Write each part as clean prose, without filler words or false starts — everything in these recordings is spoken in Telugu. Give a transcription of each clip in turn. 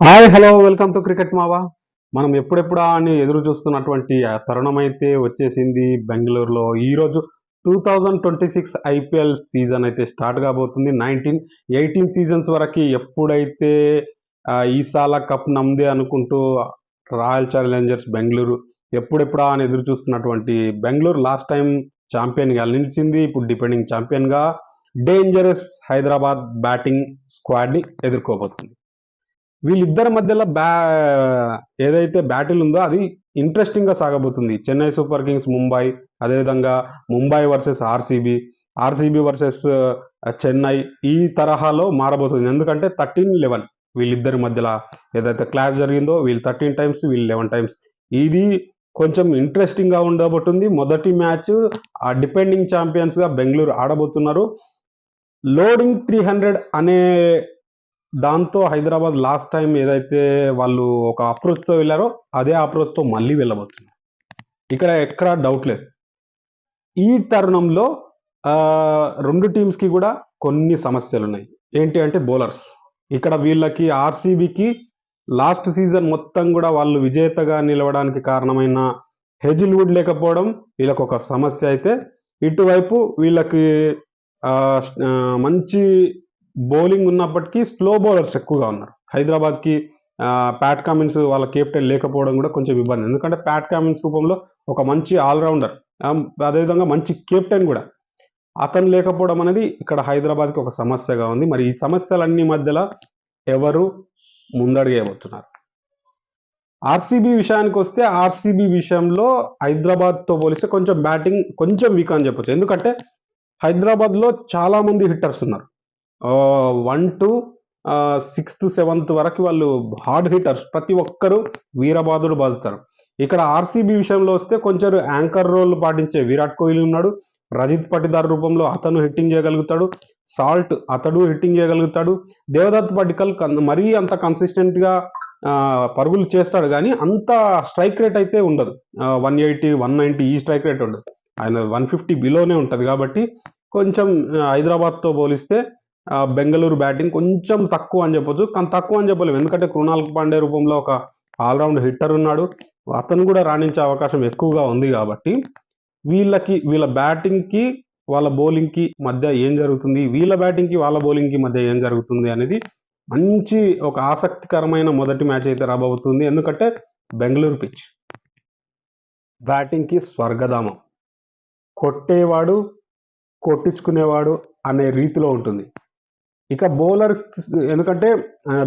Hi hello welcome to cricket మావా. మనం ఎప్పుడెప్పుడా అని ఎదురు చూస్తున్నటువంటి ఆ తరుణం అయితే వచ్చేసింది బెంగళూరులో. ఈరోజు 2026 ఐపీఎల్ సీజన్ అయితే స్టార్ట్ కాబోతుంది. 18 సీజన్స్ వరకు ఎప్పుడైతే ఈసాల కప్ నమ్దే అనుకుంటూ రాయల్ ఛాలెంజర్స్ బెంగళూరు ఎప్పుడెప్పుడా అని ఎదురు చూస్తున్నటువంటి బెంగళూరు లాస్ట్ టైం ఛాంపియన్గా నిలిచింది. ఇప్పుడు డిపెండింగ్ ఛాంపియన్గా డేంజరస్ హైదరాబాద్ బ్యాటింగ్ స్క్వాడ్ని ఎదుర్కోబోతుంది. వీళ్ళిద్దరి మధ్యలో ఏదైతే బ్యాటిల్ ఉందో అది ఇంట్రెస్టింగ్గా సాగబోతుంది. చెన్నై సూపర్ కింగ్స్ ముంబై, అదేవిధంగా Mumbai versus RCB versus Chennai, ఈ తరహాలో మారబోతుంది. ఎందుకంటే 13-11 వీళ్ళిద్దరి మధ్యలో ఏదైతే క్లాష్ జరిగిందో వీళ్ళు 13 టైమ్స్, వీళ్ళు 11 టైమ్స్. ఇది కొంచెం ఇంట్రెస్టింగ్గా ఉండబోతుంది. మొదటి మ్యాచ్ డిపెండింగ్ ఛాంపియన్స్గా బెంగళూరు ఆడబోతున్నారు. లోడింగ్ 300 అనే దాంతో హైదరాబాద్ లాస్ట్ టైం ఏదైతే వాళ్ళు ఒక అప్రోచ్తో వెళ్ళారో అదే అప్రోచ్తో మళ్ళీ వెళ్ళబోతున్నారు. ఇక్కడ ఎక్కడా డౌట్ లేదు. ఈ తరుణంలో రెండు టీమ్స్కి కూడా కొన్ని సమస్యలు ఉన్నాయి. ఏంటి అంటే బౌలర్స్. ఇక్కడ వీళ్ళకి ఆర్సీబీకి లాస్ట్ సీజన్ మొత్తం కూడా వాళ్ళు విజేతగా నిలవడానికి కారణమైన హెజిల్వుడ్ లేకపోవడం వీళ్ళకి ఒక సమస్య అయితే, ఇటువైపు వీళ్ళకి మంచి బౌలింగ్ ఉన్నప్పటికీ స్లో బౌలర్స్ ఎక్కువగా ఉన్నారు. హైదరాబాద్కి ప్యాట్ కమిన్స్ వాళ్ళ కెప్టెన్ లేకపోవడం కూడా కొంచెం ఇబ్బంది. ఎందుకంటే ప్యాట్ కమిన్స్ రూపంలో ఒక మంచి ఆల్రౌండర్, అదేవిధంగా మంచి కెప్టెన్ కూడా, అతను లేకపోవడం అనేది ఇక్కడ హైదరాబాద్కి ఒక సమస్యగా ఉంది. మరి ఈ సమస్యలన్నీ మధ్యలో ఎవరు ముందడుగేయబోతున్నారు? ఆర్సీబీ విషయానికి వస్తే ఆర్సీబీ విషయంలో హైదరాబాద్తో పోలిస్తే కొంచెం బ్యాటింగ్ కొంచెం వీక్ అని చెప్పొచ్చు. ఎందుకంటే హైదరాబాద్లో చాలా మంది హిట్టర్స్ ఉన్నారు. 1 to 6th 7th వరకు వాళ్ళు హార్డ్ హిట్టర్స్, ప్రతి ఒక్కరు వీరబాదుడు బాదుతారు. ఇక్కడ ఆర్సీబీ విషయంలో వస్తే కొంచెం యాంకర్ రోల్ పాటించే విరాట్ కోహ్లీ ఉన్నాడు. రజిత్ పటిదార్ రూపంలో అతను హిట్టింగ్ చేయగలుగుతాడు. సాల్ట్ అతడు హిట్టింగ్ చేయగలుగుతాడు. దేవదత్ పడికల్ మరీ అంత కన్సిస్టెంట్గా పరుగులు చేస్తాడు, కానీ అంత స్ట్రైక్ రేట్ అయితే ఉండదు. 180 190 ఈ స్ట్రైక్ రేట్ ఉండదు. ఆయన 150 బిలోనే ఉంటుంది. కాబట్టి కొంచెం హైదరాబాద్తో పోలిస్తే బెంగళూరు బ్యాటింగ్ కొంచెం తక్కువ అని చెప్పొచ్చు. కానీ తక్కువ అని చెప్పలేము, ఎందుకంటే కృణాల్ పాండే రూపంలో ఒక ఆల్రౌండ్ హిట్టర్ ఉన్నాడు. అతను కూడా రాణించే అవకాశం ఎక్కువగా ఉంది. కాబట్టి వీళ్ళ బ్యాటింగ్కి వాళ్ళ బౌలింగ్కి మధ్య ఏం జరుగుతుంది, వీళ్ళ బ్యాటింగ్కి వాళ్ళ బౌలింగ్కి మధ్య ఏం జరుగుతుంది అనేది మంచి ఒక ఆసక్తికరమైన మొదటి మ్యాచ్ అయితే రాబోతుంది. ఎందుకంటే బెంగళూరు పిచ్ బ్యాటింగ్కి స్వర్గధామం, కొట్టేవాడు కొట్టించుకునేవాడు అనే రీతిలో ఉంటుంది. ఇక బౌలర్, ఎందుకంటే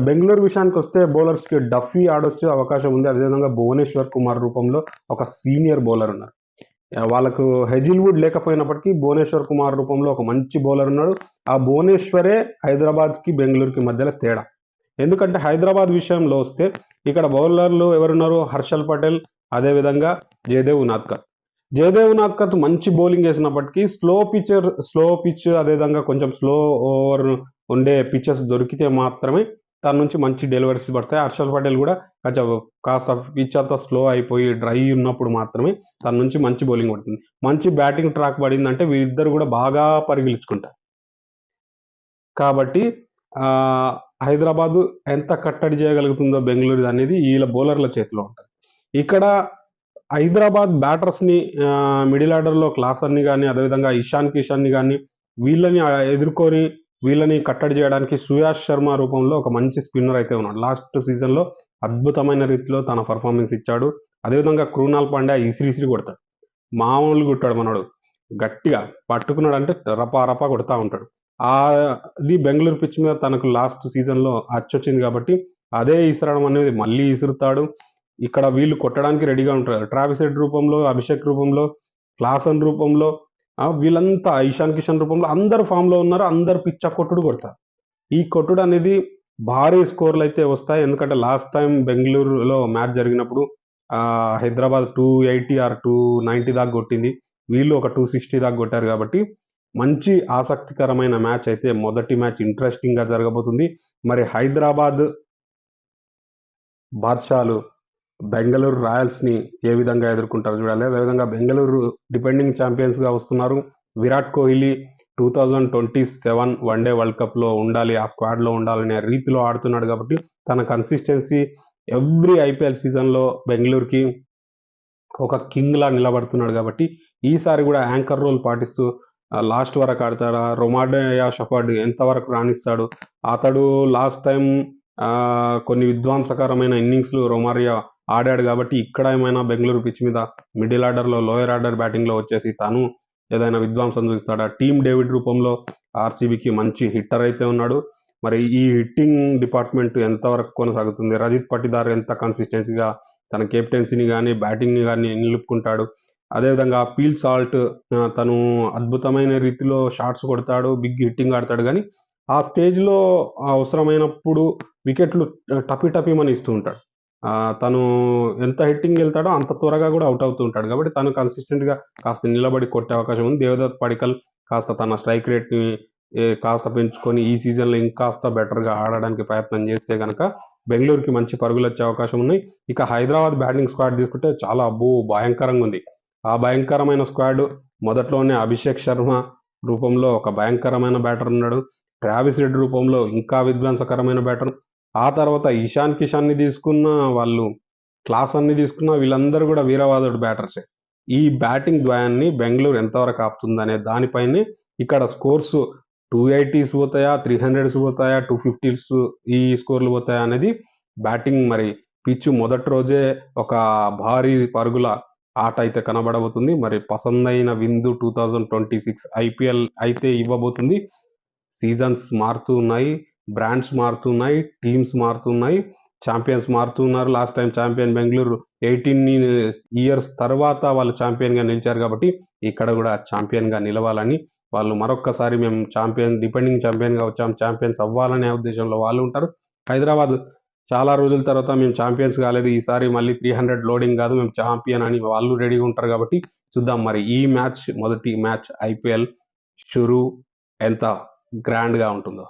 బెంగళూరు విషయానికి వస్తే బౌలర్స్కి డఫీ ఆడొచ్చే అవకాశం ఉంది. అదేవిధంగా భువనేశ్వర్ కుమార్ రూపంలో ఒక సీనియర్ బౌలర్ ఉన్నారు. వాళ్ళకు హెజిల్వుడ్ లేకపోయినప్పటికీ భువనేశ్వర్ కుమార్ రూపంలో ఒక మంచి బౌలర్ ఉన్నాడు. ఆ భువనేశ్వరే హైదరాబాద్కి బెంగళూరుకి మధ్యలో తేడా. ఎందుకంటే హైదరాబాద్ విషయంలో వస్తే ఇక్కడ బౌలర్లు ఎవరున్నారు? హర్షల్ పటేల్, అదేవిధంగా జయదేవ్ ఉనాద్కర్ మంచి బౌలింగ్ వేసినప్పటికీ స్లో పిచ్ అదేవిధంగా కొంచెం స్లో ఓవర్ ఉండే పిచ్చెస్ దొరికితే మాత్రమే తన నుంచి మంచి డెలివరీస్ పడతాయి. హర్షల్ పటేల్ కూడా కొంచెం కాస్త పిచ్ అంతా స్లో అయిపోయి డ్రై ఉన్నప్పుడు మాత్రమే తన నుంచి మంచి బౌలింగ్ పడుతుంది. మంచి బ్యాటింగ్ ట్రాక్ పడిందంటే వీళ్ళిద్దరు కూడా బాగా పరిగెలుచుకుంటారు. కాబట్టి హైదరాబాదు ఎంత కట్టడి చేయగలుగుతుందో బెంగళూరు అనేది వీళ్ళ బౌలర్ల చేతిలో ఉంటుంది. ఇక్కడ హైదరాబాద్ బ్యాటర్స్ని మిడిల్ ఆర్డర్లో క్లాసర్ని కానీ, అదేవిధంగా ఇషాన్ కిషన్ని కానీ వీళ్ళని ఎదుర్కొని వీళ్ళని కట్టడి చేయడానికి సుయాష్ శర్మ రూపంలో ఒక మంచి స్పిన్నర్ అయితే ఉన్నాడు. లాస్ట్ సీజన్లో అద్భుతమైన రీతిలో తన పర్ఫార్మెన్స్ ఇచ్చాడు. అదేవిధంగా కృణాల్ పాండ్యా ఇసిరి కొడతాడు, మామూలు కొట్టాడు. మనోడు గట్టిగా పట్టుకున్నాడు అంటే రపా కొడతా ఉంటాడు. అది బెంగళూరు పిచ్ మీద తనకు లాస్ట్ సీజన్లో అచ్చొచ్చింది. కాబట్టి అదే ఇసరడం అనేది మళ్ళీ ఇసురుతాడు. ఇక్కడ వీళ్ళు కొట్టడానికి రెడీగా ఉంటారు. ట్రావిస్ హెడ్ రూపంలో, అభిషేక్ రూపంలో, క్లాసన్ రూపంలో, వీళ్ళంతా ఇషాన్ కిషన్ రూపంలో అందరు ఫామ్లో ఉన్నారు. అందరు పిచ్చ కొట్టుడు కొడతారు. ఈ కొట్టుడు అనేది భారీ స్కోర్లు అయితే వస్తాయి. ఎందుకంటే లాస్ట్ టైం బెంగళూరులో మ్యాచ్ జరిగినప్పుడు హైదరాబాద్ 280 or 290 దాకా కొట్టింది. వీళ్ళు ఒక 260 దాకా కొట్టారు. కాబట్టి మంచి ఆసక్తికరమైన మ్యాచ్ అయితే మొదటి మ్యాచ్ ఇంట్రెస్టింగ్గా జరగబోతుంది. మరి హైదరాబాద్ బాద్షాలు బెంగళూరు రాయల్స్ని ఏ విధంగా ఎదుర్కొంటారు చూడాలి. అదేవిధంగా బెంగళూరు డిపెండింగ్ ఛాంపియన్స్గా వస్తున్నారు. విరాట్ కోహ్లీ 2027 వన్డే వరల్డ్ కప్లో ఉండాలి, ఆ స్క్వాడ్లో ఉండాలనే రీతిలో ఆడుతున్నాడు. కాబట్టి తన కన్సిస్టెన్సీ ఎవ్రీ ఐపీఎల్ సీజన్లో బెంగళూరుకి ఒక కింగ్లా నిలబడుతున్నాడు కాబట్టి ఈసారి కూడా యాంకర్ రోల్ పాటిస్తూ లాస్ట్ వరకు ఆడతాడా, రొమారియో షెఫర్డ్ ఎంతవరకు రాణిస్తాడు. అతడు లాస్ట్ టైం కొన్ని విధ్వంసకరమైన ఇన్నింగ్స్లు రొమారియో ఆడాడు కాబట్టి ఇక్కడ ఏమైనా బెంగళూరు పిచ్ మీద మిడిల్ ఆర్డర్లో లోయర్ ఆర్డర్ బ్యాటింగ్లో వచ్చేసి తను ఏదైనా విధ్వంసం చూస్తాడా. టీమ్ డేవిడ్ రూపంలో ఆర్సీబీకి మంచి హిట్టర్ అయితే ఉన్నాడు. మరి ఈ హిట్టింగ్ డిపార్ట్మెంట్ ఎంతవరకు కొనసాగుతుంది, రజిత్ పటిదార్ ఎంత కన్సిస్టెన్సీగా తన కెప్టెన్సీని కానీ బ్యాటింగ్ని కానీ నిలుపుకుంటాడు. అదేవిధంగా పీల్ సాల్ట్ తను అద్భుతమైన రీతిలో షాట్స్ కొడతాడు, బిగ్ హిట్టింగ్ ఆడతాడు. కానీ ఆ స్టేజ్లో అవసరమైనప్పుడు వికెట్లు టపిమని ఇస్తూ ఉంటాడు. తను ఎంత హిట్టింగ్ వెళ్తాడో అంత త్వరగా కూడా అవుట్ అవుతూ ఉంటాడు. కాబట్టి తను కన్సిస్టెంట్గా కాస్త నిలబడి కొట్టే అవకాశం ఉంది. దేవదత్ పడికల్ కాస్త తన స్ట్రైక్ రేట్ని కాస్త పెంచుకొని ఈ సీజన్లో ఇంకాస్త బెటర్గా ఆడడానికి ప్రయత్నం చేస్తే కనుక బెంగళూరుకి మంచి పరుగులు వచ్చే అవకాశం ఉన్నాయి. ఇక హైదరాబాద్ బ్యాటింగ్ స్క్వాడ్ తీసుకుంటే చాలా భయంకరంగా ఉంది. ఆ భయంకరమైన స్క్వాడ్ మొదట్లోనే అభిషేక్ శర్మ రూపంలో ఒక భయంకరమైన బ్యాటర్ ఉన్నాడు. ట్రావిస్ రెడ్డి రూపంలో ఇంకా విధ్వంసకరమైన బ్యాటర్. ఆ తర్వాత ఇషాన్ కిషాన్ని తీసుకున్న వాళ్ళు, క్లాస్ అన్ని తీసుకున్న వీళ్ళందరూ కూడా వీరవాదుడు బ్యాటర్సే. ఈ బ్యాటింగ్ ద్వయాన్ని బెంగళూరు ఎంతవరకు ఆపుతుందనే దానిపైనే ఇక్కడ స్కోర్స్ 280s పోతాయా, 300s పోతాయా, 250s ఈ స్కోర్లు పోతాయా అనేది బ్యాటింగ్. మరి పిచ్ మొదటి రోజే ఒక భారీ పరుగుల ఆట అయితే కనబడబోతుంది. మరి పసందైన విందు 2026 ఐపీఎల్ అయితే ఇవ్వబోతుంది. సీజన్స్ మారుతూ ఉన్నాయి, బ్రాండ్స్ మారుతున్నాయి, టీమ్స్ మారుతున్నాయి, ఛాంపియన్స్ మారుతున్నారు. Last time champion Bengaluru 18 years తర్వాత వాళ్ళు ఛాంపియన్గా నిలిచారు. కాబట్టి ఇక్కడ కూడా ఛాంపియన్గా నిలవాలని వాళ్ళు మరొక్కసారి మేము డిపెండింగ్ ఛాంపియన్గా వచ్చాం, ఛాంపియన్స్ అవ్వాలనే ఉద్దేశంలో వాళ్ళు ఉంటారు. హైదరాబాద్ చాలా రోజుల తర్వాత మేము ఛాంపియన్స్ కాలేదు, ఈసారి మళ్ళీ 300 లోడింగ్ కాదు మేము ఛాంపియన్ అని వాళ్ళు రెడీగా ఉంటారు. కాబట్టి చూద్దాం మరి ఈ మ్యాచ్, మొదటి మ్యాచ్ ఐపీఎల్ షురూ ఎంత గ్రాండ్గా ఉంటుందో.